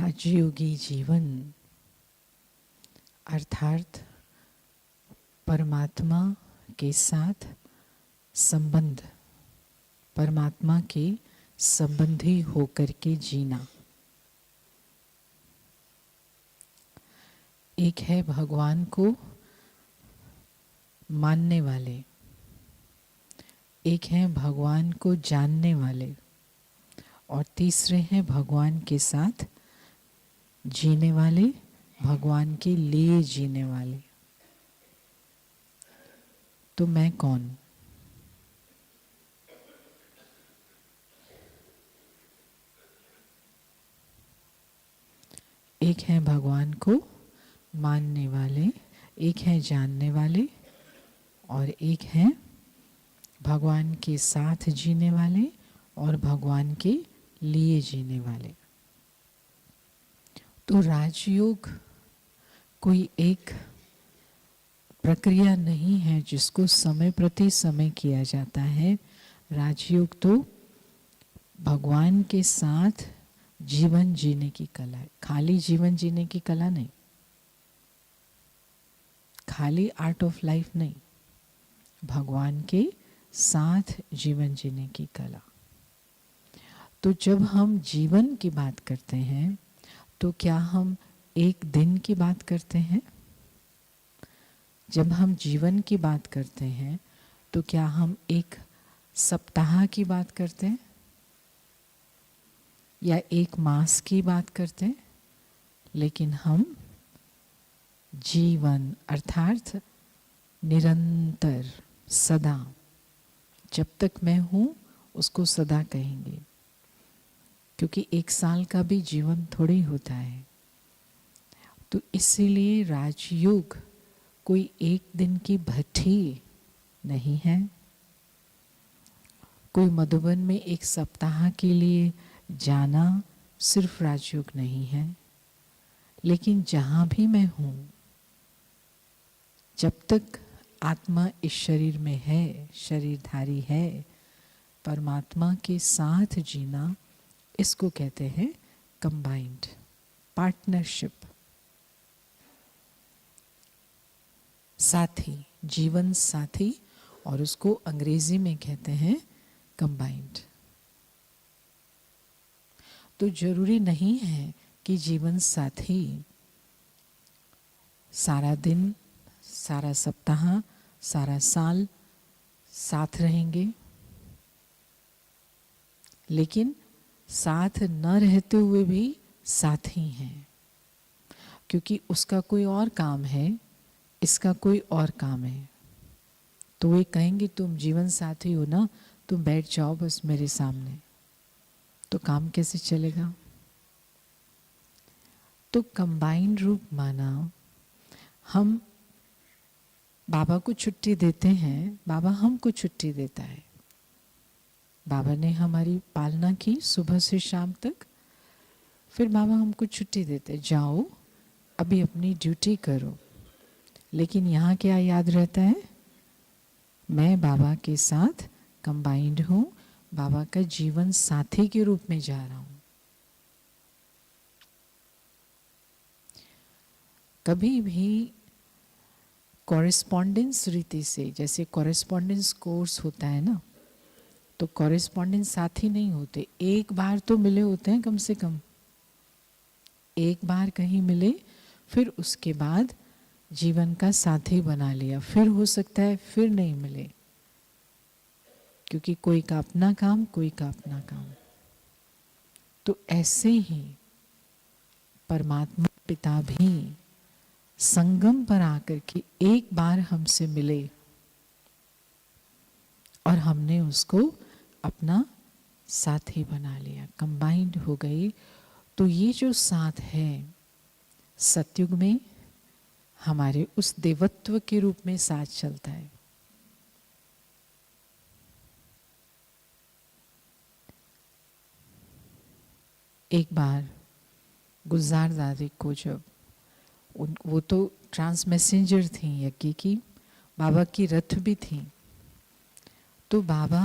राजयोगी जीवन अर्थात परमात्मा के साथ संबंध, परमात्मा के संबंधी होकर के जीना। एक है भगवान को मानने वाले, एक है भगवान को जानने वाले, और तीसरे हैं भगवान के साथ जीने वाले, भगवान के लिए जीने वाले। तो मैं कौन? एक है भगवान को मानने वाले, एक है जानने वाले, और एक है भगवान के साथ जीने वाले और भगवान के लिए जीने वाले। तो राजयोग कोई एक प्रक्रिया नहीं है जिसको समय प्रति समय किया जाता है। राजयोग तो भगवान के साथ जीवन जीने की कला है। खाली जीवन जीने की कला नहीं, खाली आर्ट ऑफ लाइफ नहीं, भगवान के साथ जीवन जीने की कला। तो जब हम जीवन की बात करते हैं तो क्या हम एक दिन की बात करते हैं? जब हम जीवन की बात करते हैं तो क्या हम एक सप्ताह की बात करते हैं या एक मास की बात करते हैं? लेकिन हम जीवन अर्थात निरंतर, सदा, जब तक मैं हूँ उसको सदा कहेंगे, क्योंकि एक साल का भी जीवन थोड़ी होता है। तो इसीलिए राजयोग कोई एक दिन की भट्ठी नहीं है, कोई मधुबन में एक सप्ताह के लिए जाना सिर्फ राजयोग नहीं है। लेकिन जहाँ भी मैं हूँ, जब तक आत्मा इस शरीर में है, शरीरधारी है, परमात्मा के साथ जीना, इसको कहते हैं कंबाइंड पार्टनरशिप, साथी, जीवन साथी, और उसको अंग्रेजी में कहते हैं कंबाइंड। तो जरूरी नहीं है कि जीवन साथी सारा दिन, सारा सप्ताह, सारा साल साथ रहेंगे, लेकिन साथ न रहते हुए भी साथी हैं, क्योंकि उसका कोई और काम है, इसका कोई और काम है। तो वे कहेंगे तुम जीवन साथी हो ना, तुम बैठ जाओ बस मेरे सामने, तो काम कैसे चलेगा? तो कंबाइंड रूप माना, हम बाबा को छुट्टी देते हैं, बाबा हमको छुट्टी देता है। बाबा ने हमारी पालना की सुबह से शाम तक, फिर बाबा हमको छुट्टी देते, जाओ अभी अपनी ड्यूटी करो। लेकिन यहाँ क्या याद रहता है? मैं बाबा के साथ कंबाइंड हूँ, बाबा का जीवन साथी के रूप में जा रहा हूँ। कभी भी कॉरेस्पॉन्डेंस रीति से, जैसे कॉरेस्पॉन्डेंस कोर्स होता है ना, तो कॉरेस्पॉन्डेंस साथी नहीं होते, एक बार तो मिले होते हैं, कम से कम एक बार कहीं मिले, फिर उसके बाद जीवन का साथी बना लिया, फिर हो सकता है फिर नहीं मिले, क्योंकि कोई का अपना काम, कोई का अपना काम। तो ऐसे ही परमात्मा पिता भी संगम पर आकर के एक बार हमसे मिले और हमने उसको अपना साथी बना लिया, कंबाइंड हो गई। तो ये जो साथ है, सतयुग में हमारे उस देवत्व के रूप में साथ चलता है। एक बार गुलजार दादी को जब वो तो ट्रांस मैसेंजर थी यज्ञ की, बाबा की रथ भी थी, तो बाबा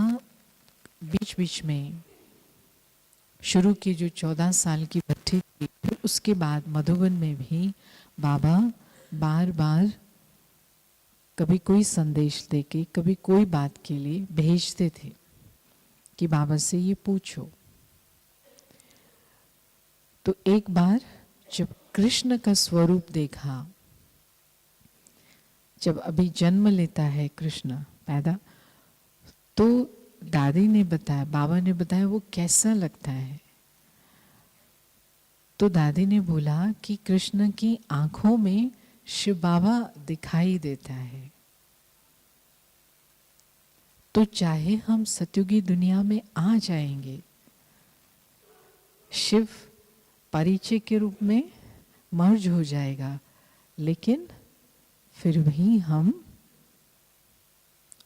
बीच बीच में शुरू की जो 14 साल की भट्टी थी, उसके बाद मधुबन में भी बाबा बार बार कभी कोई संदेश देके, कभी कोई बात के लिए भेजते थे कि बाबा से ये पूछो। तो एक बार जब कृष्ण का स्वरूप देखा, जब अभी जन्म लेता है कृष्ण पैदा, तो दादी ने बताया, बाबा ने बताया वो कैसा लगता है। तो दादी ने बोला कि कृष्ण की आंखों में शिव बाबा दिखाई देता है। तो चाहे हम सतयुगी दुनिया में आ जाएंगे, शिव परिचय के रूप में मर्ज हो जाएगा, लेकिन फिर भी हम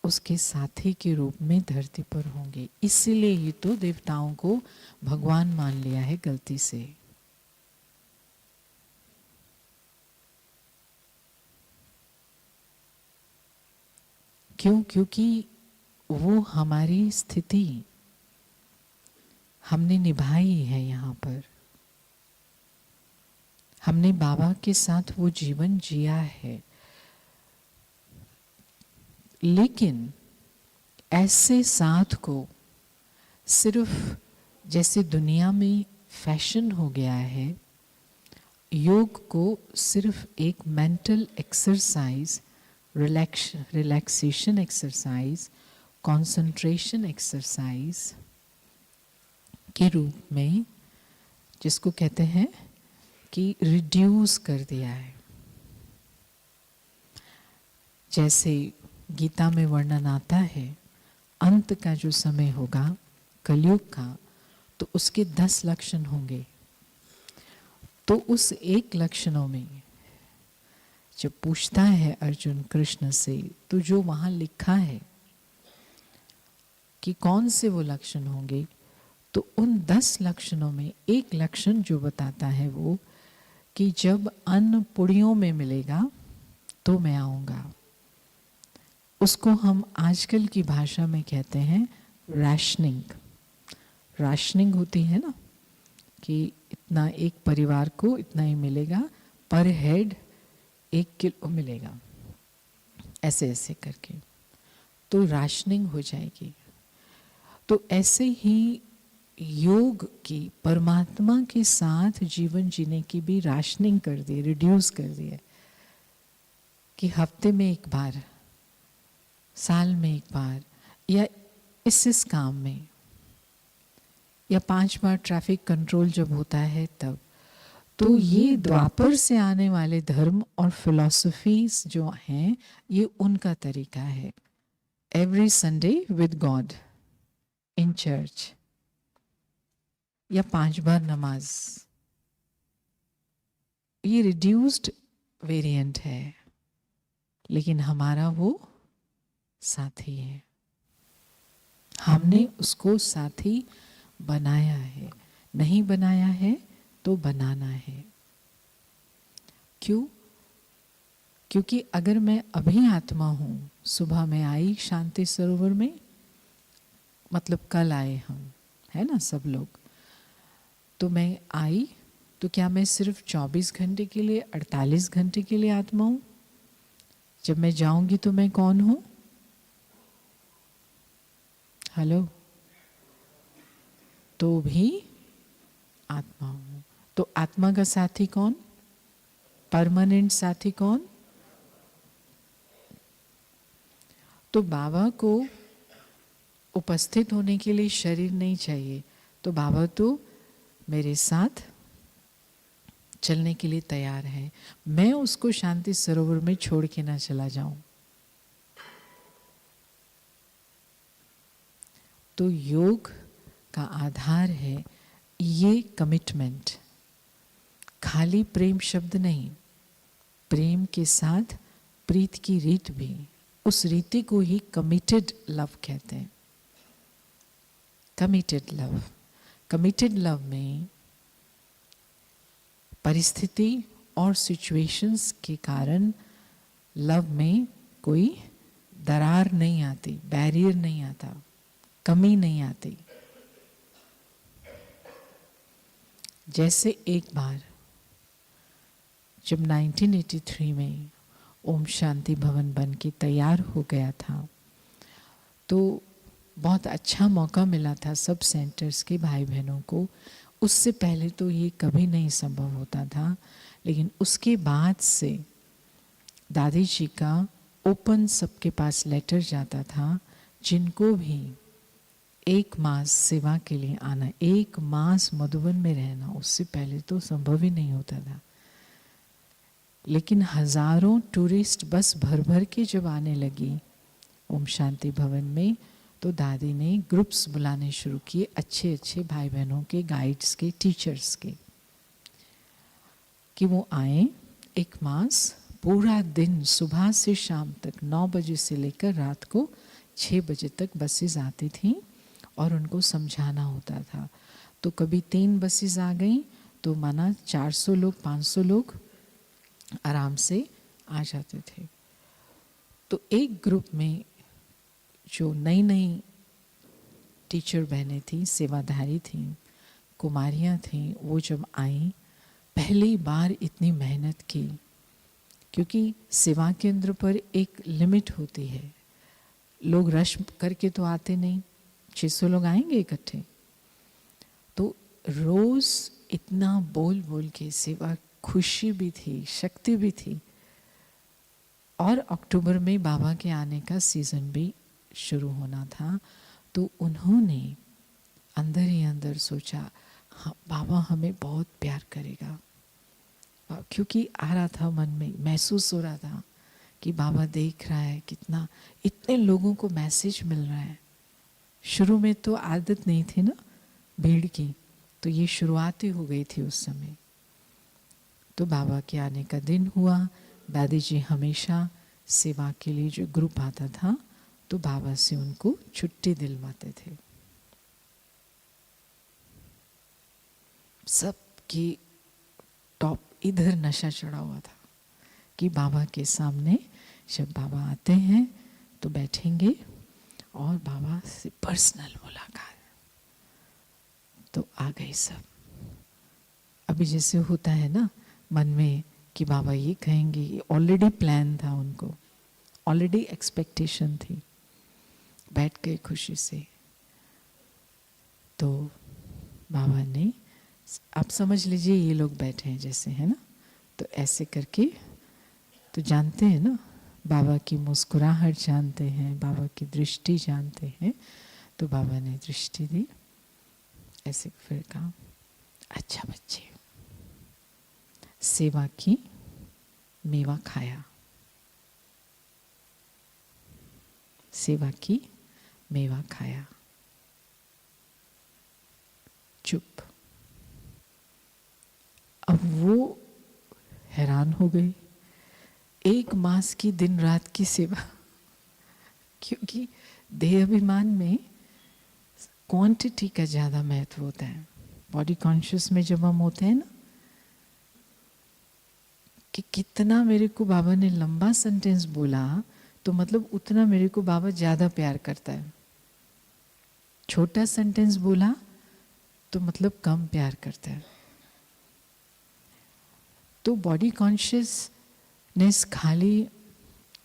उसके साथी के रूप में धरती पर होंगे। इसीलिए ही तो देवताओं को भगवान मान लिया है गलती से। क्यों? क्योंकि वो हमारी स्थिति हमने निभाई है यहाँ पर। हमने बाबा के साथ वो जीवन जिया है। लेकिन ऐसे साथ को सिर्फ जैसे दुनिया में फैशन हो गया है, योग को सिर्फ एक mental exercise, relaxation exercise, concentration exercise के रूप में, जिसको कहते हैं कि रिड्यूस कर दिया है। जैसे गीता में वर्णन आता है, अंत का जो समय होगा कलयुग का, तो उसके 10 लक्षण होंगे। तो उस एक लक्षणों में जब पूछता है अर्जुन कृष्ण से, तो जो वहाँ लिखा है कि कौन से वो लक्षण होंगे, तो उन 10 लक्षणों में एक लक्षण जो बताता है वो कि जब अन्न पुड़ियों में मिलेगा तो मैं आऊँगा। उसको हम आजकल की भाषा में कहते हैं राशनिंग। राशनिंग होती है ना, कि इतना एक परिवार को इतना ही मिलेगा, पर हेड 1 किलो मिलेगा, ऐसे ऐसे करके तो राशनिंग हो जाएगी। तो ऐसे ही योग की, परमात्मा के साथ जीवन जीने की भी राशनिंग कर दी, रिड्यूस कर दी है कि हफ्ते में एक बार, साल में एक बार, या इस काम में, या 5 बार ट्रैफिक कंट्रोल जब होता है तब। तो ये द्वापर से आने वाले धर्म और फिलॉसफीज जो हैं, ये उनका तरीका है। Every Sunday with God in church, या 5 बार नमाज, ये रिड्यूस्ड वेरिएंट है। लेकिन हमारा वो साथी है, हमने उसको साथी बनाया है। नहीं बनाया है तो बनाना है। क्यों? क्योंकि अगर मैं अभी आत्मा हूँ, सुबह में आई शांति सरोवर में, मतलब कल आए हम, है ना सब लोग, तो मैं आई, तो क्या मैं सिर्फ 24 घंटे के लिए, 48 घंटे के लिए आत्मा हूँ? जब मैं जाऊंगी तो मैं कौन हूँ? हेलो? तो भी आत्मा हूँ। तो आत्मा का साथी कौन? परमानेंट साथी कौन? तो बाबा को उपस्थित होने के लिए शरीर नहीं चाहिए, तो बाबा तो मेरे साथ चलने के लिए तैयार है। मैं उसको शांति सरोवर में छोड़ के ना चला जाऊं। तो योग का आधार है ये कमिटमेंट। खाली प्रेम शब्द नहीं, प्रेम के साथ प्रीत की रीत भी, उस रीति को ही कमिटेड लव कहते हैं। कमिटेड लव, कमिटेड लव में परिस्थिति और सिचुएशंस के कारण लव में कोई दरार नहीं आती, बैरियर नहीं आता, कमी नहीं आती। जैसे एक बार जब 1983 में ओम शांति भवन बन के तैयार हो गया था, तो बहुत अच्छा मौका मिला था सब सेंटर्स के भाई बहनों को। उससे पहले तो ये कभी नहीं संभव होता था, लेकिन उसके बाद से दादी जी का ओपन सबके पास लेटर जाता था, जिनको भी 1 मास सेवा के लिए आना, 1 मास मधुबन में रहना, उससे पहले तो संभव ही नहीं होता था। लेकिन हजारों टूरिस्ट बस भर भर के जब आने लगी ओम शांति भवन में, तो दादी ने ग्रुप्स बुलाने शुरू किए, अच्छे अच्छे भाई बहनों के, गाइड्स के, टीचर्स के, कि वो आए 1 मास पूरा दिन, सुबह से शाम तक, 9 बजे से लेकर रात को 6 बजे तक बसेस आती थीं और उनको समझाना होता था। तो कभी 3 बसेस आ गई तो माना 400 लोग, 500 लोग आराम से आ जाते थे। तो एक ग्रुप में जो नई नई टीचर बहनें थीं, सेवाधारी थीं, कुमारियाँ थीं, वो जब आईं, पहली बार इतनी मेहनत की, क्योंकि सेवा केंद्र पर एक लिमिट होती है, लोग रश करके तो आते नहीं, 600 लोग आएंगे इकट्ठे। तो रोज़ इतना बोल बोल के सेवा, खुशी भी थी, शक्ति भी थी। और अक्टूबर में बाबा के आने का सीज़न भी शुरू होना था, तो उन्होंने अंदर ही अंदर सोचा, हाँ बाबा हमें बहुत प्यार करेगा, क्योंकि आ रहा था मन में, महसूस हो रहा था कि बाबा देख रहा है कितना, इतने लोगों को मैसेज मिल रहा है। शुरू में तो आदत नहीं थी ना भीड़ की, तो ये शुरुआत ही हो गई थी उस समय। तो बाबा के आने का दिन हुआ, दादी जी हमेशा सेवा के लिए जो ग्रुप आता था, तो बाबा से उनको छुट्टी दिलवाते थे। सबकी टॉप इधर नशा चढ़ा हुआ था कि बाबा के सामने जब बाबा आते हैं तो बैठेंगे और बाबा से पर्सनल मुलाकात। तो आ गए सब। अभी जैसे होता है ना मन में कि बाबा ये कहेंगे, ये ऑलरेडी प्लान था उनको, ऑलरेडी एक्सपेक्टेशन थी। बैठ गए खुशी से। तो बाबा ने, आप समझ लीजिए ये लोग बैठे हैं जैसे, है ना, तो ऐसे करके, तो जानते हैं ना बाबा की मुस्कुराहट जानते हैं, बाबा की दृष्टि जानते हैं। तो बाबा ने दृष्टि दी, ऐसे फिर कहा, अच्छा बच्चे, सेवा की मेवा खाया, सेवा की मेवा खाया। चुप। अब वो हैरान हो गए, 1 मास की दिन रात की सेवा, क्योंकि देह अभिमान में क्वांटिटी का ज़्यादा महत्व होता है। बॉडी कॉन्शियस में जब हम होते हैं ना, कि कितना मेरे को बाबा ने लंबा सेंटेंस बोला, तो मतलब उतना मेरे को बाबा ज़्यादा प्यार करता है। छोटा सेंटेंस बोला तो मतलब कम प्यार करता है। तो बॉडी कॉन्शियसनेस खाली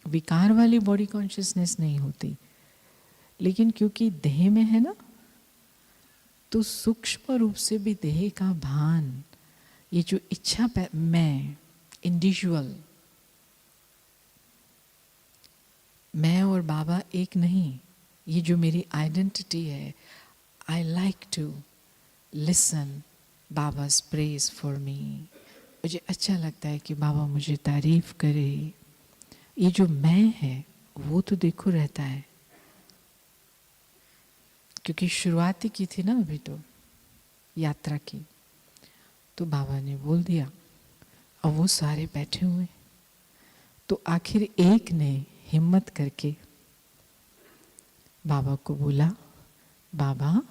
विकार वाली बॉडी कॉन्शियसनेस नहीं होती, लेकिन क्योंकि देह में है ना, तो सूक्ष्म रूप से भी देह का भान, ये जो इच्छा, मैं इंडिविजुअल, मैं और बाबा एक नहीं, ये जो मेरी आइडेंटिटी है, आई लाइक टू लिसन बाबा's प्रेज फॉर मी, मुझे अच्छा लगता है कि बाबा मुझे तारीफ करे। ये जो मैं है वो तो देखो रहता है, क्योंकि शुरुआत ही की थी ना अभी तो यात्रा की। तो बाबा ने बोल दिया, अब वो सारे बैठे हुए, तो आखिर एक ने हिम्मत करके बाबा को बोला, बाबा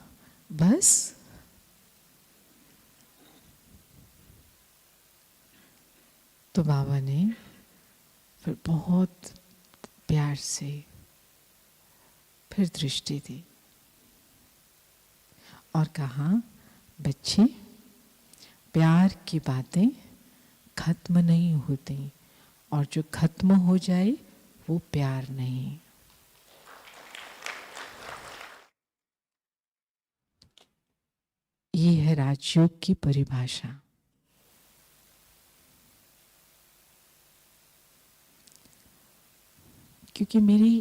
बस। तो बाबा ने फिर बहुत प्यार से फिर दृष्टि दी और कहा, बच्चे प्यार की बातें खत्म नहीं होती, और जो खत्म हो जाए वो प्यार नहीं। ये है राजयोग की परिभाषा। क्योंकि मेरी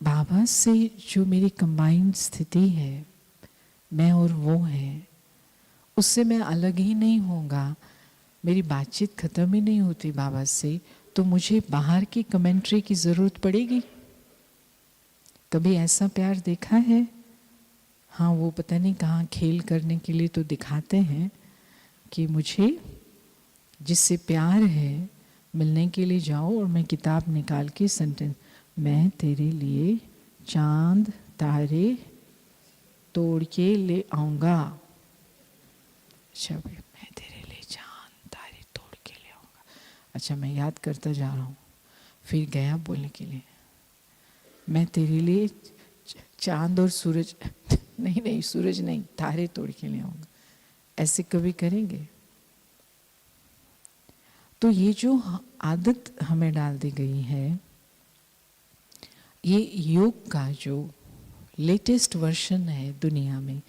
बाबा से जो मेरी कंबाइंड स्थिति है, मैं और वो है, उससे मैं अलग ही नहीं होऊंगा, मेरी बातचीत खत्म ही नहीं होती बाबा से, तो मुझे बाहर की कमेंट्री की ज़रूरत पड़ेगी? कभी ऐसा प्यार देखा है? हाँ, वो पता नहीं कहाँ खेल करने के लिए तो दिखाते हैं कि मुझे जिससे प्यार है मिलने के लिए जाओ, और मैं किताब निकाल के सेंटेंस, मैं तेरे लिए चांद तारे तोड़ के ले आऊँगा। अच्छा भाई, मैं तेरे लिए चांद तारे तोड़ के ले आऊँगा। अच्छा, मैं याद करता जा रहा हूँ, फिर गया बोलने के लिए, मैं तेरे लिए चांद और सूरज नहीं नहीं, सूरज नहीं, तारे तोड़ के ले आऊँगा। ऐसे कभी करेंगे? तो ये जो आदत हमें डाल दी गई है, ये योग का जो लेटेस्ट वर्जन है दुनिया में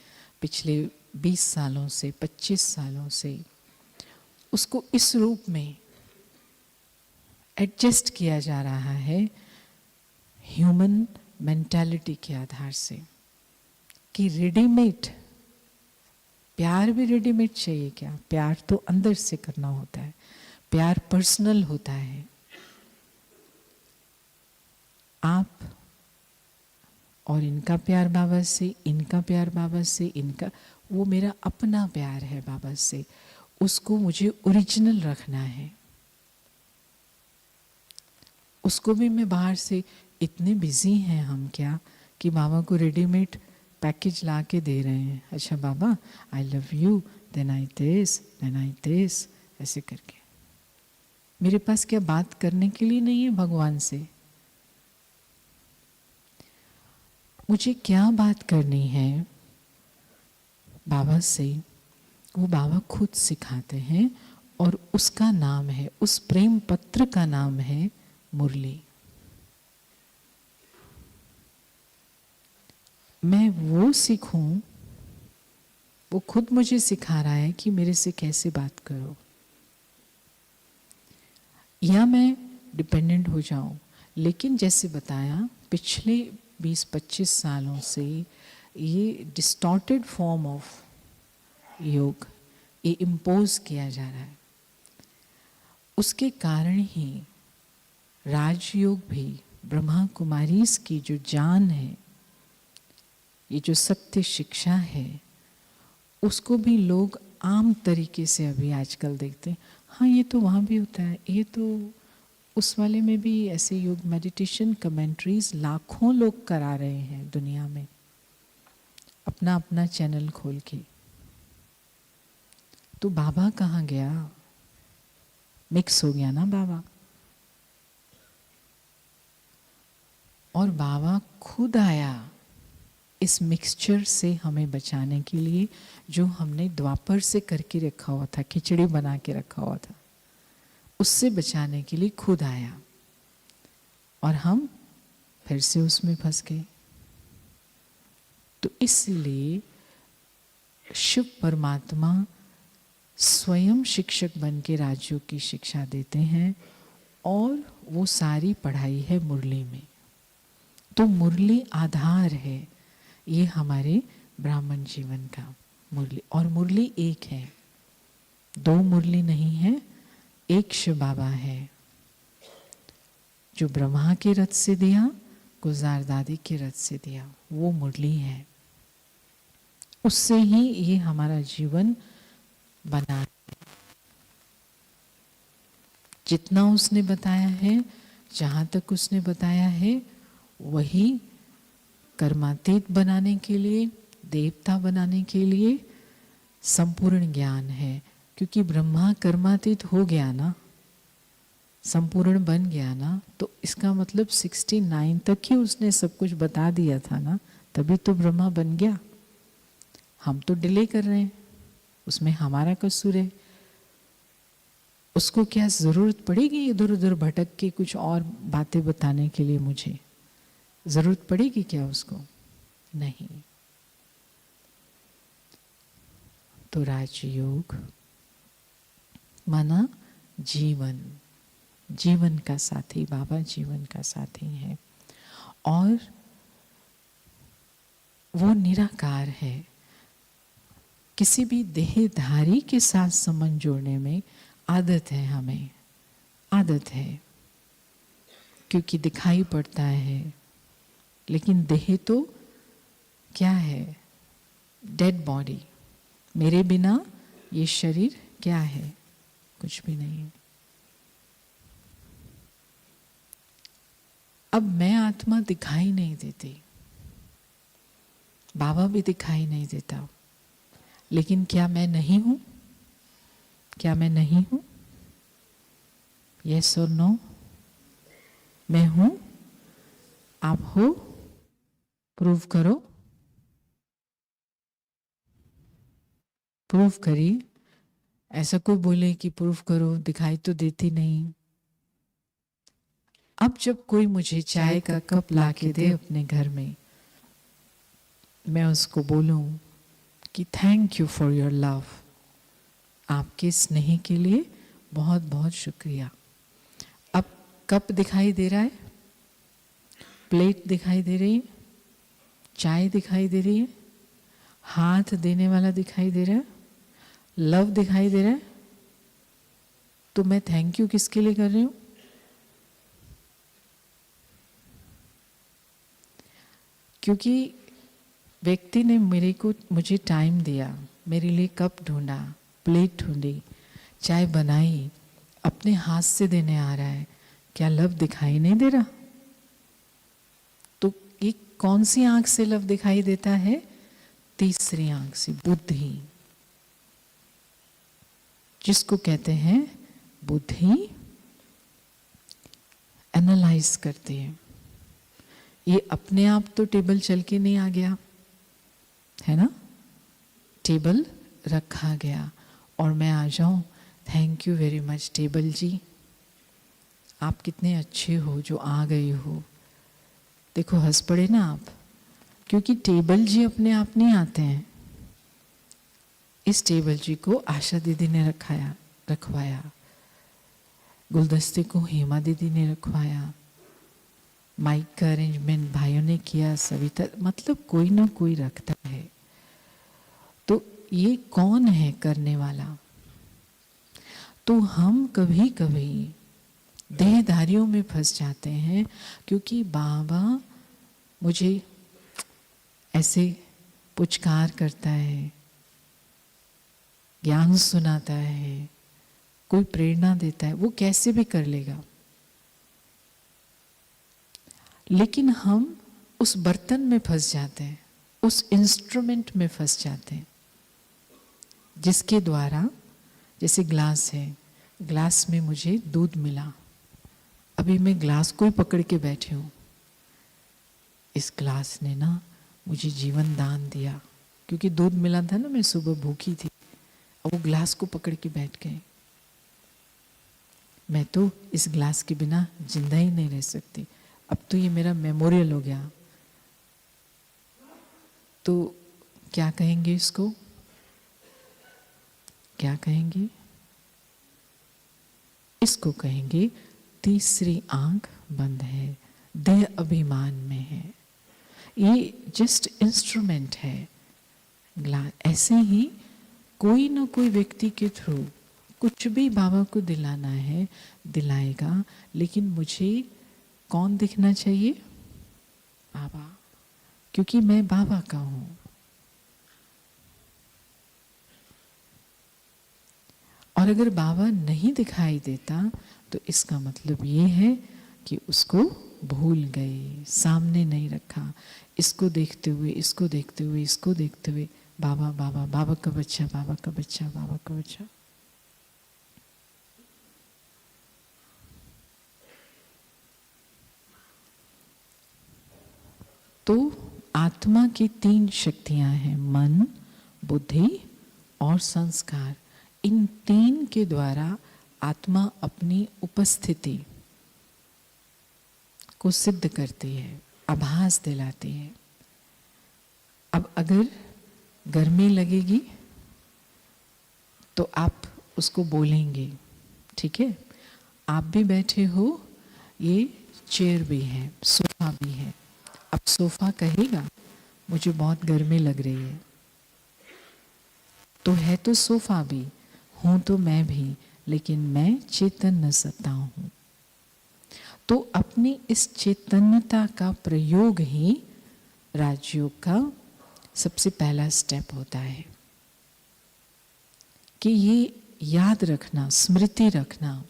पिछले 20 सालों से 25 सालों से, उसको इस रूप में एडजस्ट किया जा रहा है ह्यूमन मेंटालिटी के आधार से, कि रेडीमेड प्यार भी रेडीमेड चाहिए क्या? प्यार तो अंदर से करना होता है, प्यार पर्सनल होता है। आप और इनका प्यार बाबा से, इनका प्यार बाबा से, इनका, वो मेरा अपना प्यार है बाबा से, उसको मुझे ओरिजिनल रखना है। उसको भी मैं बाहर से, इतने बिजी हैं हम क्या कि बाबा को रेडीमेड पैकेज ला के दे रहे हैं। अच्छा बाबा, I love you, then I this, ऐसे करके। मेरे पास क्या बात करने के लिए नहीं है भगवान से? मुझे क्या बात करनी है बाबा से, वो बाबा खुद सिखाते हैं, और उसका नाम है, उस प्रेम पत्र का नाम है मुरली। मैं वो सीखूं, वो खुद मुझे सिखा रहा है कि मेरे से कैसे बात करो, या मैं डिपेंडेंट हो जाऊं। लेकिन जैसे बताया, पिछले 20-25 सालों से ये डिस्टॉर्टेड फॉर्म ऑफ योग ये इम्पोज किया जा रहा है। उसके कारण ही राजयोग भी, ब्रह्मा कुमारीज की जो जान है, ये जो सत्य शिक्षा है, उसको भी लोग आम तरीके से अभी आजकल देखते हैं। हाँ, ये तो वहाँ भी होता है, ये तो उस वाले में भी ऐसे योग मेडिटेशन कमेंट्रीज लाखों लोग करा रहे हैं दुनिया में, अपना अपना चैनल खोल के। तो बाबा कहाँ गया? मिक्स हो गया ना बाबा। और बाबा खुद आया इस मिक्सचर से हमें बचाने के लिए, जो हमने द्वापर से करके रखा हुआ था, खिचड़ी बना के रखा हुआ था, उससे बचाने के लिए खुद आया, और हम फिर से उसमें फंस गए। तो इसलिए शिव परमात्मा स्वयं शिक्षक बन के राजयोग की शिक्षा देते हैं, और वो सारी पढ़ाई है मुरली में। तो मुरली आधार है ये हमारे ब्राह्मण जीवन का, मुरली। और मुरली एक है, दो मुरली नहीं है, एक शिव बाबा है जो ब्रह्मा के रथ से दिया, गुजार दादी के रथ से दिया, वो मुरली है। उससे ही ये हमारा जीवन बना। जितना उसने बताया है, जहाँ तक उसने बताया है, वही कर्मातीत बनाने के लिए, देवता बनाने के लिए संपूर्ण ज्ञान है। क्योंकि ब्रह्मा कर्मातीत हो गया ना, संपूर्ण बन गया ना, तो इसका मतलब 69 तक ही उसने सब कुछ बता दिया था ना, तभी तो ब्रह्मा बन गया। हम तो डिले कर रहे हैं, उसमें हमारा कसूर है। उसको क्या ज़रूरत पड़ेगी इधर उधर भटक के कुछ और बातें बताने के लिए? मुझे ज़रूरत पड़ेगी क्या उसको? नहीं। तो राजयोग माना जीवन, जीवन का साथी, बाबा जीवन का साथी है। और वो निराकार है। किसी भी देहधारी के साथ संबंध जोड़ने में आदत है, हमें आदत है, क्योंकि दिखाई पड़ता है। लेकिन देह तो क्या है? Dead body. मेरे बिना ये शरीर क्या है? कुछ भी नहीं। अब मैं आत्मा दिखाई नहीं देती, बाबा भी दिखाई नहीं देता, लेकिन क्या मैं नहीं हूं? क्या मैं नहीं हूं? यस और नो? मैं हूं, आप हो? प्रूव करो, प्रूव करिए। ऐसा कोई बोले कि प्रूव करो, दिखाई तो देती नहीं। अब जब कोई मुझे चाय का कप ला के दे अपने घर में, मैं उसको बोलूं कि thank you for your love, आपके स्नेह के लिए बहुत बहुत शुक्रिया। अब कप दिखाई दे रहा है, प्लेट दिखाई दे रही है, चाय दिखाई दे रही है, हाथ देने वाला दिखाई दे रहा है, लव दिखाई दे रहा है। तो मैं थैंक यू किसके लिए कर रही हूं? क्योंकि व्यक्ति ने मुझे टाइम दिया, मेरे लिए कप ढूंढा, प्लेट ढूंढी, चाय बनाई, अपने हाथ से देने आ रहा है। क्या लव दिखाई नहीं दे रहा? तो ये कौन सी आंख से लव दिखाई देता है? तीसरी आंख से, बुद्धि, जिसको कहते हैं बुद्धि एनालाइज करती है। ये अपने आप तो टेबल चल के नहीं आ गया है ना, टेबल रखा गया और मैं आ जाऊं, थैंक यू वेरी मच टेबल जी, आप कितने अच्छे हो जो आ गए हो। देखो हंस पड़े ना आप, क्योंकि टेबल जी अपने आप नहीं आते हैं। इस टेबल जी को आशा दीदी ने रखवाया, गुलदस्ते को हेमा दीदी ने रखवाया, माइक का अरेंजमेंट भाइयों ने किया, सविता, मतलब कोई ना कोई रखता है। तो ये कौन है करने वाला? तो हम कभी कभी देहधारियों में फंस जाते हैं, क्योंकि बाबा मुझे ऐसे पुचकार करता है, ज्ञान सुनाता है, कोई प्रेरणा देता है, वो कैसे भी कर लेगा। लेकिन हम उस बर्तन में फंस जाते हैं, उस इंस्ट्रूमेंट में फंस जाते हैं, जिसके द्वारा, जैसे ग्लास है, ग्लास में मुझे दूध मिला, अभी मैं ग्लास को ही पकड़ के बैठी हूँ। इस ग्लास ने ना मुझे जीवन दान दिया, क्योंकि दूध मिला था ना, मैं सुबह भूखी थी, अब वो ग्लास को पकड़ के बैठ गए। मैं तो इस ग्लास के बिना जिंदा ही नहीं रह सकती, अब तो ये मेरा मेमोरियल हो गया। तो क्या कहेंगे इसको? क्या कहेंगे? इसको कहेंगे तीसरी आंख बंद है, देह अभिमान में है। ये जस्ट इंस्ट्रूमेंट है। ऐसे ही कोई ना कोई व्यक्ति के थ्रू कुछ भी बाबा को दिलाना है, दिलाएगा, लेकिन मुझे कौन दिखना चाहिए? बाबा, क्योंकि मैं बाबा का हूं। और अगर बाबा नहीं दिखाई देता तो इसका मतलब ये है कि उसको भूल गए, सामने नहीं रखा, इसको देखते हुए, इसको देखते हुए, इसको देखते हुए, बाबा बाबा, बाबा का बच्चा, बाबा का बच्चा, बाबा का बच्चा। तो आत्मा की 3 शक्तियां हैं, मन, बुद्धि और संस्कार। इन 3 के द्वारा आत्मा अपनी उपस्थिति को सिद्ध करती है, आभास दिलाती है। अब अगर गर्मी लगेगी तो आप उसको बोलेंगे, ठीक है, आप भी बैठे हो, ये चेयर भी है, सोफा भी है। अब सोफा कहेगा मुझे बहुत गर्मी लग रही है, तो है तो सोफा भी, हूं तो मैं भी, लेकिन मैं चेतन सत्ता हूं। तो अपनी इस चैतन्यता का प्रयोग ही राजयोग का सबसे पहला स्टेप होता है कि ये याद रखना, स्मृति रखना,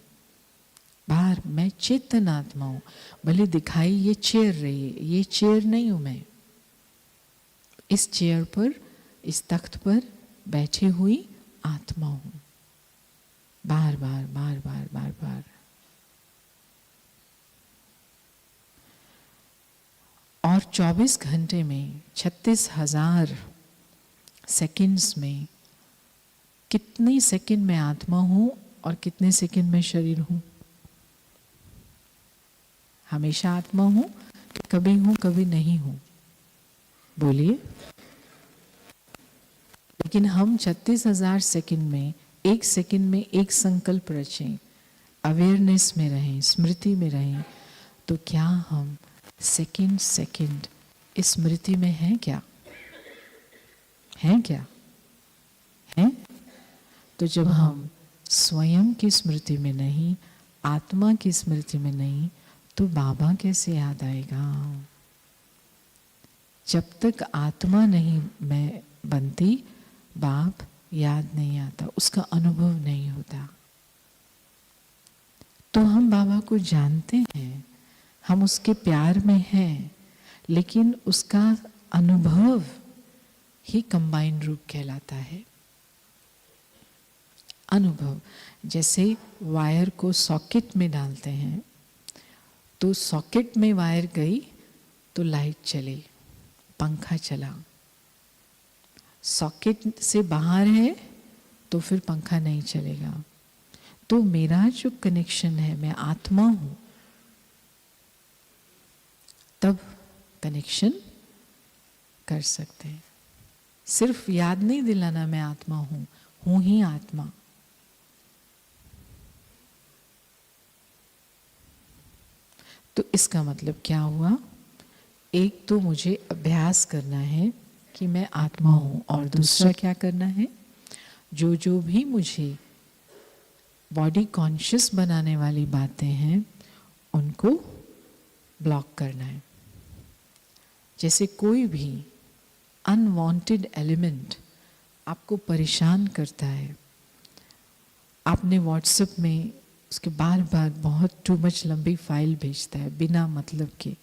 बाहर मैं चेतन आत्मा हूं। भले दिखाई ये चेयर रही है, ये चेयर नहीं हूं मैं। इस चेयर पर, इस तख्त पर बैठी हुई आत्मा हूं। बार बार बार बार बार बार। और 24 घंटे में 36,000 सेकंड्स में कितने सेकंड में आत्मा हूं और कितने सेकंड में शरीर हूं? हमेशा आत्मा हूं कि कभी हूं कभी नहीं हूं? बोलिए। लेकिन हम 36,000 सेकंड में, एक सेकंड में एक संकल्प रचें, अवेयरनेस में रहें, स्मृति में रहें, तो क्या हम सेकंड सेकंड इस स्मृति में हैं क्या? हैं क्या? हैं? तो जब हम स्वयं की स्मृति में नहीं, आत्मा की स्मृति में नहीं, तो बाबा कैसे याद आएगा? जब तक आत्मा नहीं मैं बनती, बाप याद नहीं आता, उसका अनुभव नहीं होता। तो हम बाबा को जानते हैं, हम उसके प्यार में हैं, लेकिन उसका अनुभव ही कंबाइंड रूप कहलाता है। अनुभव, जैसे वायर को सॉकेट में डालते हैं, तो सॉकेट में वायर गई तो लाइट चली, पंखा चला। सॉकेट से बाहर है तो फिर पंखा नहीं चलेगा। तो मेरा जो कनेक्शन है, मैं आत्मा हूं, तब कनेक्शन कर सकते हैं। सिर्फ याद नहीं दिलाना मैं आत्मा हूं, हूं ही आत्मा। तो इसका मतलब क्या हुआ? एक तो मुझे अभ्यास करना है कि मैं आत्मा हूं, और दूसरा क्या करना है, जो जो भी मुझे बॉडी कॉन्शियस बनाने वाली बातें हैं उनको ब्लॉक करना है। जैसे कोई भी अनवांटेड एलिमेंट आपको परेशान करता है, आपने व्हाट्सएप में उसके बार बार बहुत टू मच लंबी फाइल भेजता है बिना मतलब के,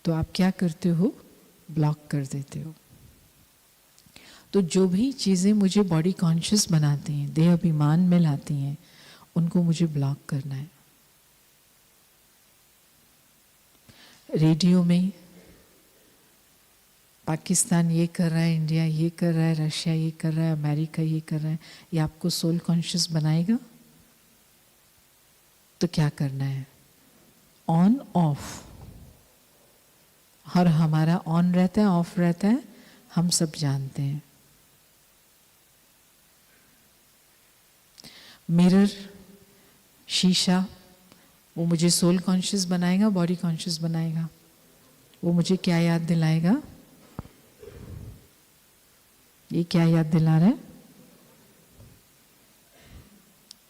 तो आप क्या करते हो? ब्लॉक कर देते हो। तो जो भी चीज़ें मुझे बॉडी कॉन्शियस बनाती हैं, देह अभिमान में लाती हैं, उनको मुझे ब्लॉक करना है। रेडियो में पाकिस्तान ये कर रहा है, इंडिया ये कर रहा है, रशिया ये कर रहा है, अमेरिका ये कर रहा है, ये आपको सोल कॉन्शियस बनाएगा? तो क्या करना है? On off. और हमारा ऑन रहता है, ऑफ रहता है, हम सब जानते हैं। मिरर, शीशा, वो मुझे सोल कॉन्शियस बनाएगा, बॉडी कॉन्शियस बनाएगा? वो मुझे क्या याद दिलाएगा? ये क्या याद दिला रहा है?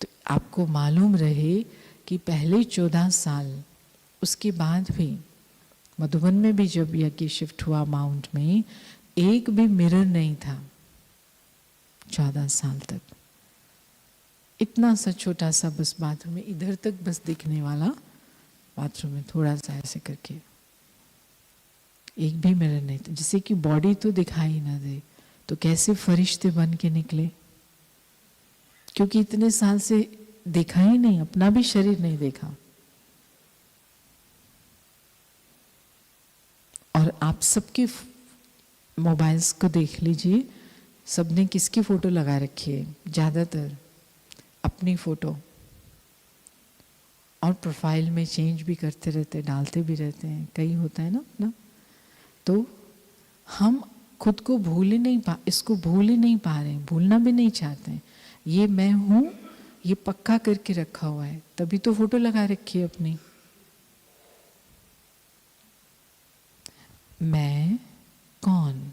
तो आपको मालूम रहे कि पहले 14 साल, उसके बाद भी मधुबन में भी जब यज्ञ शिफ्ट हुआ माउंट में, एक भी मिरर नहीं था 14 साल तक। इतना सा छोटा सा बस बाथरूम में, इधर तक बस दिखने वाला बाथरूम में, थोड़ा सा ऐसे करके, एक भी मिरर नहीं था, जिससे कि बॉडी तो दिखाई ना दे। तो कैसे फरिश्ते बन के निकले? क्योंकि इतने साल से देखा ही नहीं, अपना भी शरीर नहीं देखा। और आप सबके मोबाइल्स को देख लीजिए, सबने किसकी फोटो लगा रखी है? ज्यादातर अपनी फोटो। और प्रोफाइल में चेंज भी करते रहते, डालते भी रहते हैं, कई होता है ना। तो हम खुद को इसको भूल ही नहीं पा रहे हैं, भूलना भी नहीं चाहते हैं। ये मैं हूँ, ये पक्का करके रखा हुआ है, तभी तो फोटो लगा रखी है अपनी। मैं कौन?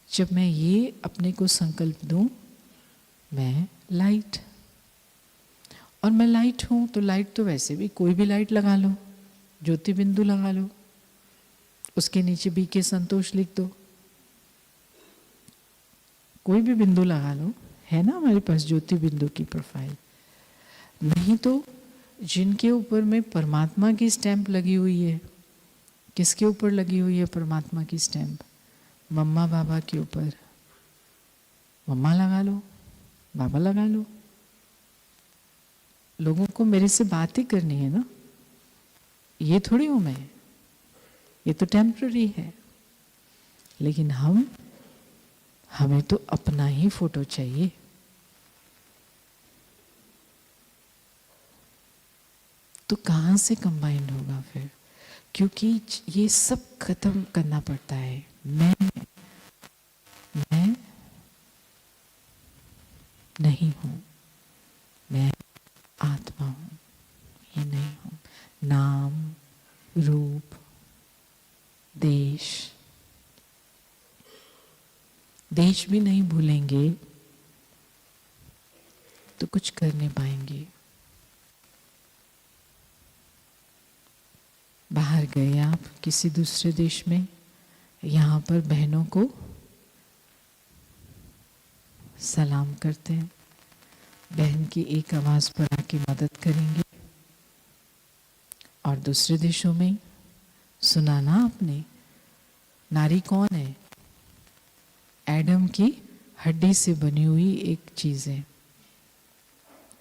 जब मैं ये अपने को संकल्प दूं, मैं लाइट, और मैं लाइट हूं, तो लाइट तो वैसे भी कोई भी लाइट लगा लो, ज्योति बिंदु लगा लो, उसके नीचे BK संतोष लिख दो, कोई भी बिंदु लगा लो, है ना हमारे पास ज्योति बिंदु की प्रोफाइल। नहीं तो जिनके ऊपर में परमात्मा की स्टैंप लगी हुई है, किसके ऊपर लगी हुई है परमात्मा की स्टैंप? मम्मा बाबा के ऊपर, मम्मा लगा लो, बाबा लगा लो। लोगों को मेरे से बात ही करनी है ना, ये थोड़ी हूं मैं, ये तो टेम्पररी है। लेकिन हमें तो अपना ही फोटो चाहिए। तो कहाँ से कंबाइंड होगा फिर? क्योंकि ये सब खत्म करना पड़ता है। मैं नहीं हूं, मैं आत्मा हूं, ये नहीं हूं। नाम, रूप, देश भी नहीं भूलेंगे तो कुछ कर नहीं पाएंगे। बाहर गए आप किसी दूसरे देश में, यहाँ पर बहनों को सलाम करते हैं, बहन की एक आवाज पर आके मदद करेंगे। और दूसरे देशों में सुना ना आपने, नारी कौन है? एडम की हड्डी से बनी हुई एक चीज है,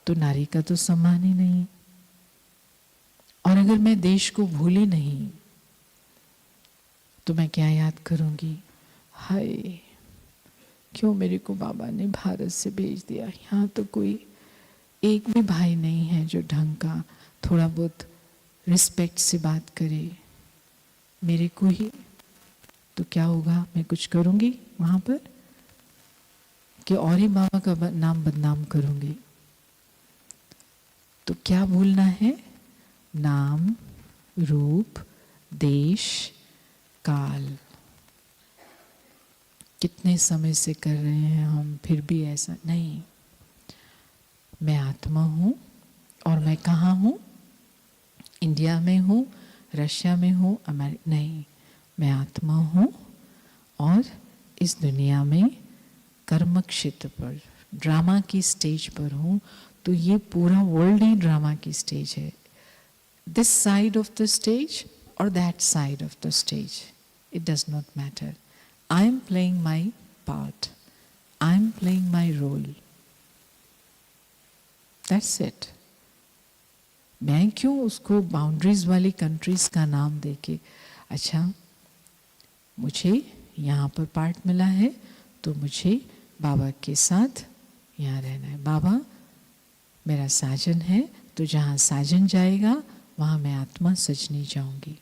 तो नारी का तो सम्मान ही नहीं। और अगर मैं देश को भूली नहीं तो मैं क्या याद करूंगी? हाय, क्यों मेरे को बाबा ने भारत से भेज दिया, यहाँ तो कोई एक भी भाई नहीं है जो ढंग का थोड़ा बहुत रिस्पेक्ट से बात करे मेरे को ही। तो क्या होगा? मैं कुछ करूंगी वहां पर कि और ही बाबा का नाम बदनाम करूंगी। तो क्या भूलना है? नाम, रूप, देश, काल। कितने समय से कर रहे हैं हम, फिर भी ऐसा नहीं। मैं आत्मा हूं, और मैं कहाँ हूं? इंडिया में हूं, रशिया में हूं, अमेरिका नहीं। मैं आत्मा हूं और इस दुनिया में कर्म क्षेत्र पर, ड्रामा की स्टेज पर हूं। तो ये पूरा वर्ल्ड ही ड्रामा की स्टेज है। This side of the stage or that side of the stage, it does not matter. I am playing my part. I am playing my role. That's it. मैं क्यों उसको बाउंड्रीज वाली countries का नाम देके, अच्छा मुझे यहाँ पर पार्ट मिला है तो मुझे बाबा के साथ यहाँ रहना है। बाबा मेरा साजन है, तो जहाँ साजन जाएगा वहां मैं आत्मा सजनी जाऊंगी।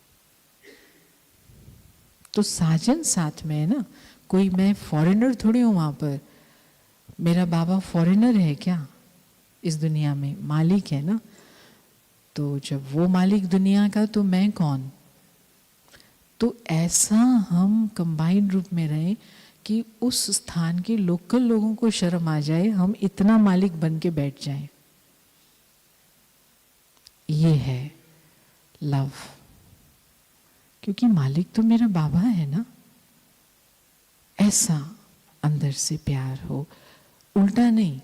तो साजन साथ में है ना, कोई मैं फॉरेनर थोड़ी हूं वहां पर। मेरा बाबा फॉरेनर है क्या इस दुनिया में? मालिक है ना। तो जब वो मालिक दुनिया का, तो मैं कौन? तो ऐसा हम कंबाइंड रूप में रहें कि उस स्थान के लोकल लोगों को शर्म आ जाए, हम इतना मालिक बन के बैठ जाएं। ये है लव। क्योंकि मालिक तो मेरा बाबा है ना। ऐसा अंदर से प्यार हो, उल्टा नहीं।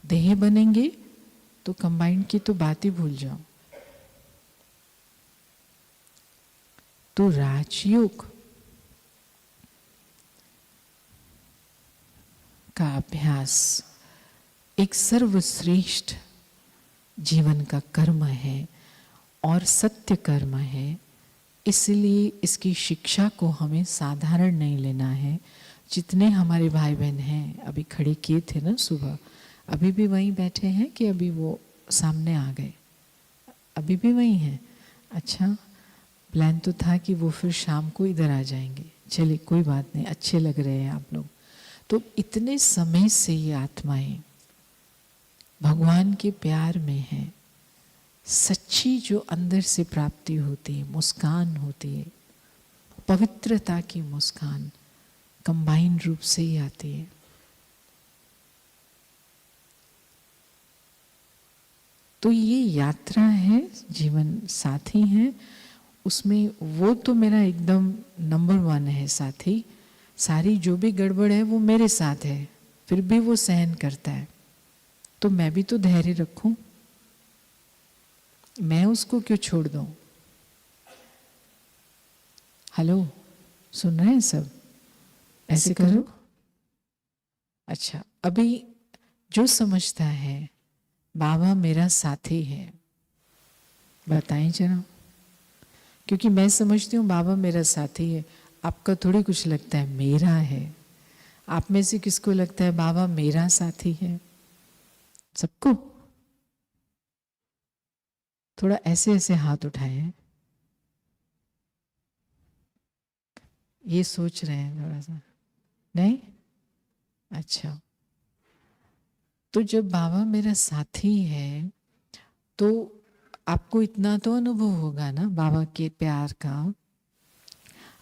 देह बनेंगे तो कंबाइंड की तो बात ही भूल जाओ। तो राजयोग का अभ्यास एक सर्वश्रेष्ठ जीवन का कर्म है और सत्य कर्म है। इसलिए इसकी शिक्षा को हमें साधारण नहीं लेना है। जितने हमारे भाई बहन हैं, अभी खड़े किए थे ना सुबह, अभी भी वहीं बैठे हैं कि अभी वो सामने आ गए? अभी भी वही हैं? अच्छा, प्लान तो था कि वो फिर शाम को इधर आ जाएंगे। चलिए कोई बात नहीं, अच्छे लग रहे हैं आप लोग। तो इतने समय से ये आत्माएं भगवान के प्यार में हैं। सच्ची जो अंदर से प्राप्ति होती है, मुस्कान होती है, पवित्रता की मुस्कान कंबाइंड रूप से ही आती है। तो ये यात्रा है, जीवन साथी है, उसमें वो तो मेरा एकदम नंबर 1 है साथी। सारी जो भी गड़बड़ है वो मेरे साथ है, फिर भी वो सहन करता है। तो मैं भी तो धैर्य रखूं, मैं उसको क्यों छोड़ दूं? हेलो, सुन रहे हैं सब? ऐसे करो। अच्छा, अभी जो समझता है बाबा मेरा साथी है, बताएं जरा। क्योंकि मैं समझती हूँ बाबा मेरा साथी है, आपका थोड़ी कुछ लगता है मेरा है। आप में से किसको लगता है बाबा मेरा साथी है? सबको? थोड़ा ऐसे ऐसे हाथ उठाए हैं, ये सोच रहे हैं थोड़ा सा, नहीं? अच्छा, तो जब बाबा मेरा साथी है तो आपको इतना तो अनुभव होगा ना बाबा के प्यार का।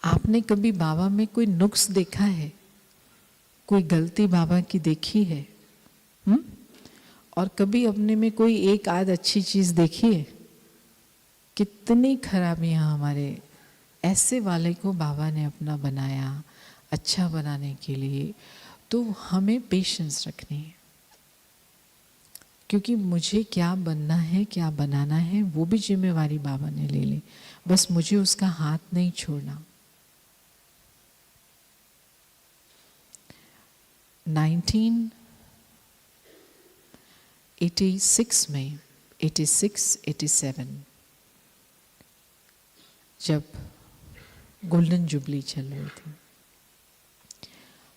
आपने कभी बाबा में कोई नुक्स देखा है? कोई गलती बाबा की देखी है? और कभी अपने में कोई एक आध अच्छी चीज देखी है? कितनी खराबियां हमारे, ऐसे वाले को बाबा ने अपना बनाया अच्छा बनाने के लिए। तो हमें पेशेंस रखनी है, क्योंकि मुझे क्या बनना है क्या बनाना है वो भी जिम्मेवारी बाबा ने ले ली। बस मुझे उसका हाथ नहीं छोड़ना। 1986 में, 86-87 जब गोल्डन जुबली चल रही थी,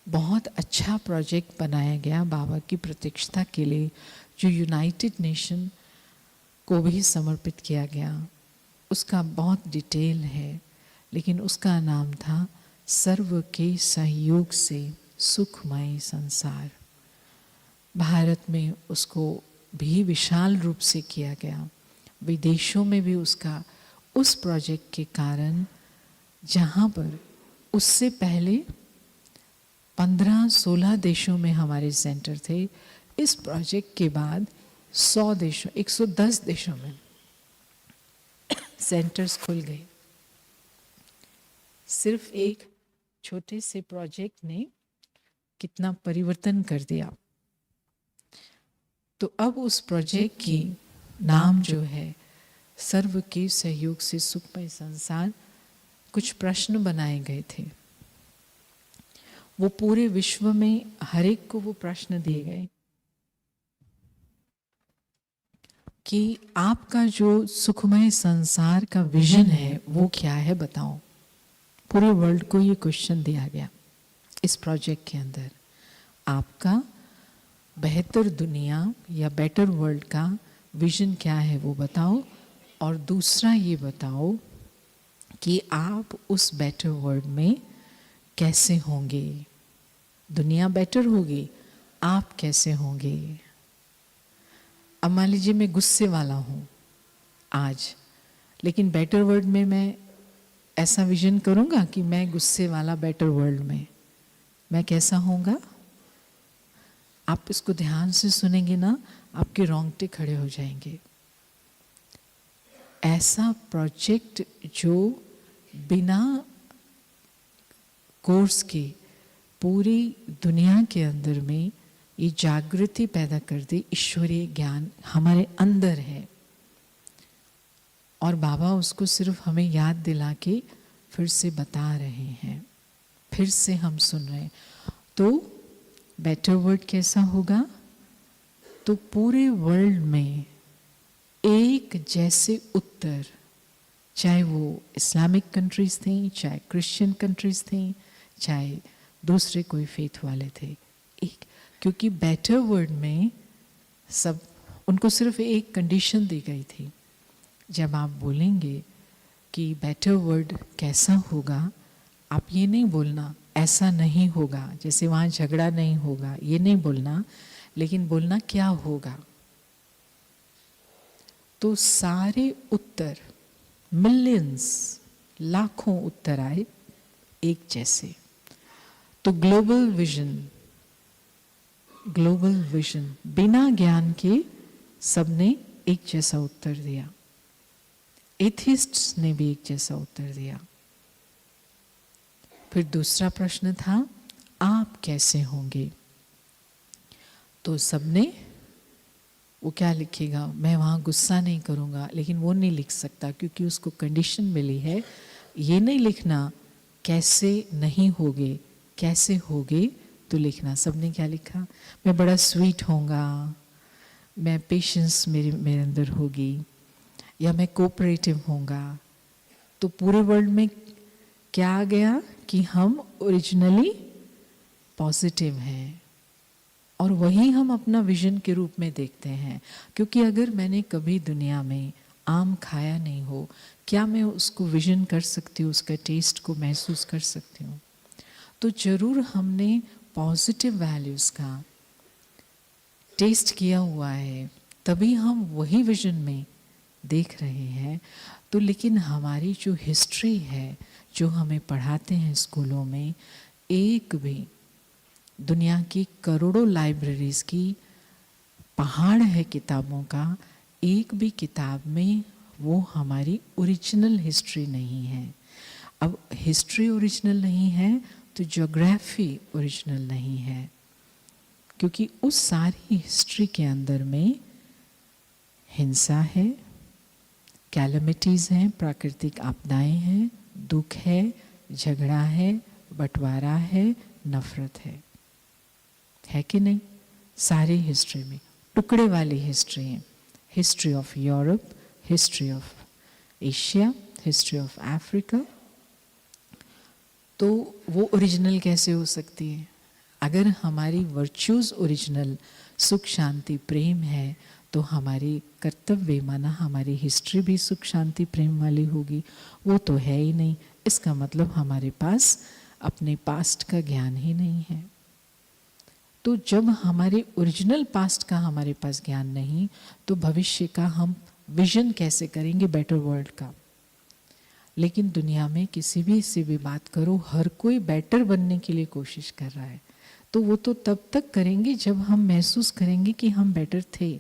बहुत अच्छा प्रोजेक्ट बनाया गया बाबा की प्रतिष्ठा के लिए, जो यूनाइटेड नेशन को भी समर्पित किया गया। उसका बहुत डिटेल है, लेकिन उसका नाम था सर्व के सहयोग से सुखमय संसार। भारत में उसको भी विशाल रूप से किया गया, विदेशों में भी उसका, उस प्रोजेक्ट के कारण जहाँ पर उससे पहले 15-16 देशों में हमारे सेंटर थे, इस प्रोजेक्ट के बाद 100 देशों, 110 देशों में सेंटर्स खुल गए। सिर्फ एक छोटे से प्रोजेक्ट ने कितना परिवर्तन कर दिया। तो अब उस प्रोजेक्ट की नाम जो है सर्व के सहयोग से सुखमय संसार, कुछ प्रश्न बनाए गए थे। वो पूरे विश्व में हर एक को वो प्रश्न दिए गए कि आपका जो सुखमय संसार का विजन है वो क्या है, बताओ। पूरे वर्ल्ड को ये क्वेश्चन दिया गया इस प्रोजेक्ट के अंदर। आपका बेहतर दुनिया या बेटर वर्ल्ड का विजन क्या है वो बताओ, और दूसरा ये बताओ कि आप उस बेटर वर्ल्ड में कैसे होंगे। दुनिया बेटर होगी, आप कैसे होंगे। अब मान लीजिए मैं गुस्से वाला हूँ आज, लेकिन बेटर वर्ल्ड में मैं ऐसा विजन करूँगा कि मैं गुस्से वाला बेटर वर्ल्ड में मैं कैसा होऊंगा। आप इसको ध्यान से सुनेंगे ना, आपके रोंगटे खड़े हो जाएंगे। ऐसा प्रोजेक्ट जो बिना कोर्स के पूरी दुनिया के अंदर में ये जागृति पैदा कर दे, ईश्वरीय ज्ञान हमारे अंदर है, और बाबा उसको सिर्फ हमें याद दिला के फिर से बता रहे हैं, फिर से हम सुन रहे हैं। तो बेटर वर्ल्ड कैसा होगा? तो पूरे वर्ल्ड में एक जैसे उत्तर, चाहे वो इस्लामिक कंट्रीज थी, चाहे क्रिश्चियन कंट्रीज थी, चाहे दूसरे कोई फेथ वाले थे, एक, क्योंकि बेटर वर्ल्ड में सब, उनको सिर्फ एक कंडीशन दी गई थी जब आप बोलेंगे कि बेटर वर्ल्ड कैसा होगा, आप ये नहीं बोलना ऐसा नहीं होगा, जैसे वहाँ झगड़ा नहीं होगा, ये नहीं बोलना, लेकिन बोलना क्या होगा। तो सारे उत्तर, मिलियंस, लाखों उत्तर आए एक जैसे। तो ग्लोबल विजन बिना ज्ञान के सबने एक जैसा उत्तर दिया। एथिस्ट्स ने भी एक जैसा उत्तर दिया। फिर दूसरा प्रश्न था, आप कैसे होंगे? तो सबने, वो क्या लिखेगा, मैं वहाँ गुस्सा नहीं करूँगा, लेकिन वो नहीं लिख सकता क्योंकि उसको कंडीशन मिली है। ये नहीं लिखना कैसे नहीं होगे, कैसे होगे तो लिखना। सबने क्या लिखा, मैं बड़ा स्वीट होऊंगा, मैं पेशेंस मेरे अंदर होगी, या मैं कोऑपरेटिव होऊंगा। तो पूरे वर्ल्ड में क्या आ गया कि हम ओरिजिनली पॉजिटिव हैं, और वही हम अपना विजन के रूप में देखते हैं। क्योंकि अगर मैंने कभी दुनिया में आम खाया नहीं हो, क्या मैं उसको विजन कर सकती हूँ, उसका टेस्ट को महसूस कर सकती हूँ? तो जरूर हमने पॉजिटिव वैल्यूज़ का टेस्ट किया हुआ है, तभी हम वही विजन में देख रहे हैं। तो लेकिन हमारी जो हिस्ट्री है, जो हमें पढ़ाते हैं स्कूलों में, एक भी दुनिया की करोड़ों लाइब्रेरीज की पहाड़ है किताबों का, एक भी किताब में वो हमारी ओरिजिनल हिस्ट्री नहीं है। अब हिस्ट्री ओरिजिनल नहीं है तो ज्योग्राफी ओरिजिनल नहीं है, क्योंकि उस सारी हिस्ट्री के अंदर में हिंसा है, कैलमिटीज़ हैं, प्राकृतिक आपदाएं हैं, दुख है, झगड़ा है, बंटवारा है, नफरत है कि नहीं? सारी हिस्ट्री में टुकड़े वाली हिस्ट्री है। History of Europe, history of Asia, history of Africa. तो वो ओरिजिनल कैसे हो सकती है? अगर हमारी वर्च्यूज़ ओरिजिनल सुख, शांति, प्रेम है, तो हमारी कर्तव्य माना हमारी हिस्ट्री भी सुख, शांति, प्रेम वाली होगी। वो तो है ही नहीं। इसका मतलब हमारे पास अपने पास्ट का ज्ञान ही नहीं है। तो जब हमारे ओरिजिनल पास्ट का हमारे पास ज्ञान नहीं, तो भविष्य का हम विजन कैसे करेंगे बेटर वर्ल्ड का? लेकिन दुनिया में किसी भी से भी बात करो, हर कोई बेटर बनने के लिए कोशिश कर रहा है। तो वो तो तब तक करेंगे जब हम महसूस करेंगे कि हम बेटर थे।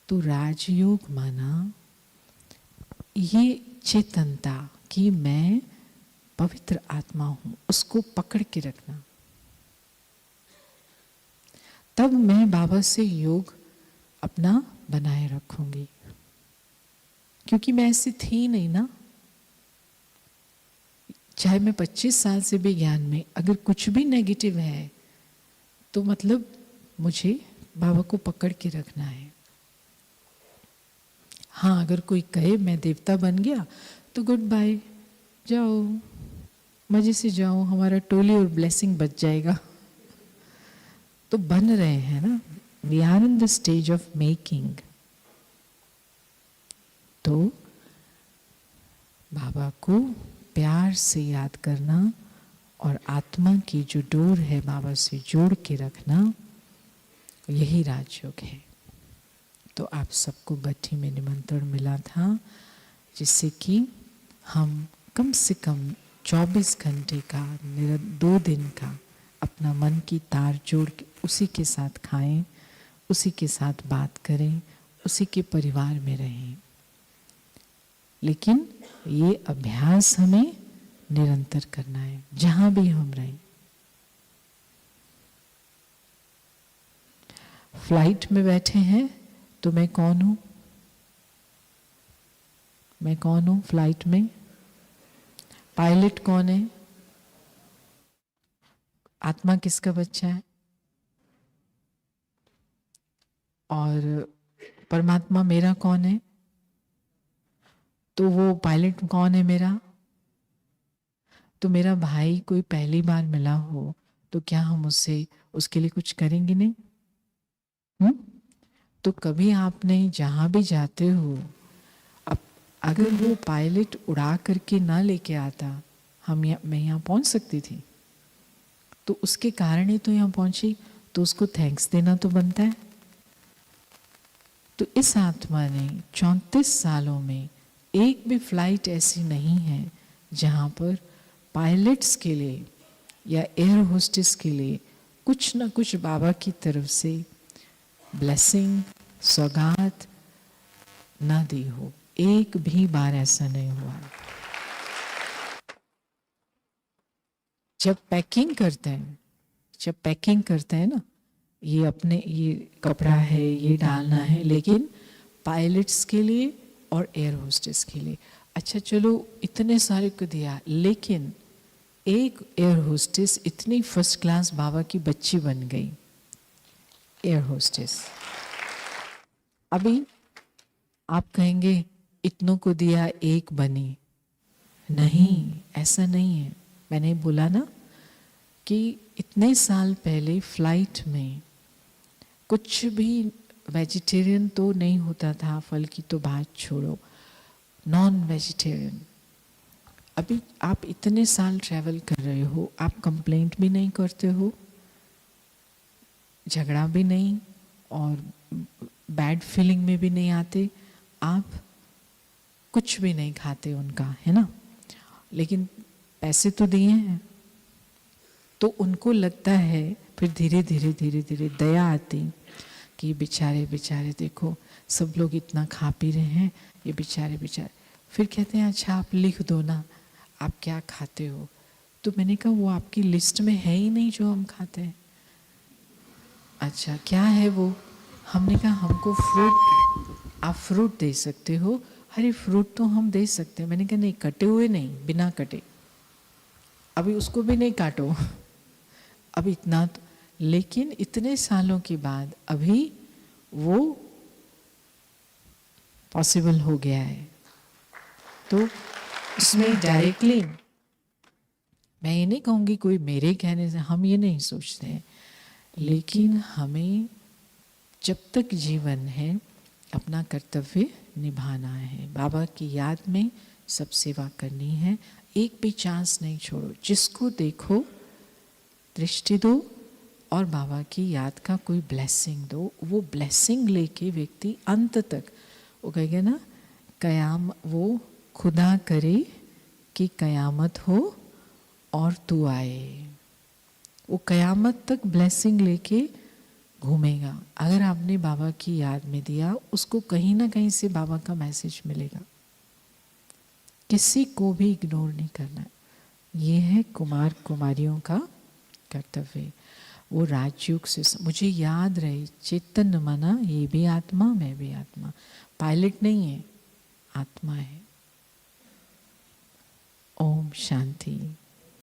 तो राजयोग माना ये चेतनता कि मैं पवित्र आत्मा हूं, उसको पकड़ के रखना। तब मैं बाबा से योग अपना बनाए रखूंगी, क्योंकि मैं ऐसी थी नहीं ना। चाहे मैं 25 साल से भी ज्ञान में अगर कुछ भी नेगेटिव है, तो मतलब मुझे बाबा को पकड़ के रखना है। हाँ, अगर कोई कहे मैं देवता बन गया तो गुड बाय, जाओ मजे से जाओ, हमारा टोली और ब्लेसिंग बच जाएगा। तो बन रहे हैं ना, we are in the stage of making. तो बाबा को प्यार से याद करना और आत्मा की जो डोर है बाबा से जोड़ के रखना, यही राजयोग है। तो आप सबको भट्टी में निमंत्रण मिला था, जिससे कि हम कम से कम 24 घंटे का 2 दिन का अपना मन की तार जोड़ के उसी के साथ खाएं, उसी के साथ बात करें, उसी के परिवार में रहें। लेकिन ये अभ्यास हमें निरंतर करना है, जहां भी हम रहें। फ्लाइट में बैठे हैं तो मैं कौन हूं? मैं कौन हूं फ्लाइट में? पायलट कौन है? आत्मा किसका बच्चा है? और परमात्मा मेरा कौन है? तो वो पायलट कौन है मेरा? तो मेरा भाई कोई पहली बार मिला हो तो क्या हम उससे उसके लिए कुछ करेंगे नहीं? तो कभी आपने जहाँ भी जाते हो, अब अगर वो पायलट उड़ा करके ना लेके आता, मैं यहाँ पहुँच सकती थी? तो उसके कारण ही तो यहाँ पहुँची, तो उसको थैंक्स देना तो बनता है। तो इस आत्मा ने 34 सालों में एक भी फ्लाइट ऐसी नहीं है जहाँ पर पायलट्स के लिए या एयर होस्टेस के लिए कुछ ना कुछ बाबा की तरफ से ब्लेसिंग, सौगात ना दी हो। एक भी बार ऐसा नहीं हुआ। जब पैकिंग करते हैं ना, ये अपने ये कपड़ा है, ये डालना है, लेकिन पायलट्स के लिए और एयर होस्टेस के लिए, अच्छा चलो इतने सारे को दिया, लेकिन एक एयर होस्टेस इतनी फर्स्ट क्लास बाबा की बच्ची बन गई, एयर होस्टेस। अभी आप कहेंगे इतनों को दिया एक बनी, नहीं, ऐसा नहीं है। मैंने बोला ना कि इतने साल पहले फ्लाइट में कुछ भी वेजिटेरियन तो नहीं होता था, फल की तो बात छोड़ो, नॉन वेजिटेरियन। अभी आप इतने साल ट्रैवल कर रहे हो, आप कंप्लेंट भी नहीं करते हो, झगड़ा भी नहीं, और बैड फीलिंग में भी नहीं आते, आप कुछ भी नहीं खाते उनका, है ना, लेकिन पैसे तो दिए हैं। तो उनको लगता है, फिर धीरे धीरे दया आती कि बेचारे देखो सब लोग इतना खा पी रहे हैं, ये बेचारे। फिर कहते हैं अच्छा आप लिख दो ना आप क्या खाते हो। तो मैंने कहा वो आपकी लिस्ट में है ही नहीं जो हम खाते हैं। अच्छा क्या है वो? हमने कहा हमको फ्रूट, आप फ्रूट दे सकते हो। अरे फ्रूट तो हम दे सकते हैं। मैंने कहा नहीं, कटे हुए नहीं, बिना कटे, अभी उसको भी नहीं काटो, अब इतना तो, लेकिन इतने सालों के बाद अभी वो पॉसिबल हो गया है। तो उसमें डायरेक्टली मैं ये नहीं कहूँगी कोई मेरे कहने से, हम ये नहीं सोचते हैं, लेकिन हमें जब तक जीवन है अपना कर्तव्य निभाना है, बाबा की याद में सब सेवा करनी है, एक भी चांस नहीं छोड़ो, जिसको देखो दृष्टि दो और बाबा की याद का कोई ब्लेसिंग दो। वो ब्लेसिंग लेके व्यक्ति अंत तक, वो कहेगा ना कयाम, वो खुदा करे कि कयामत हो और तू आए, वो कयामत तक ब्लेसिंग लेके घूमेगा। अगर आपने बाबा की याद में दिया, उसको कहीं ना कहीं से बाबा का मैसेज मिलेगा। किसी को भी इग्नोर नहीं करना। ये है कुमार कुमारियों का कर्तव्य। वो राजयोग से मुझे याद रहे, चेतन माना ये भी आत्मा, मैं भी आत्मा, पायलट नहीं है, आत्मा है। ओम शांति।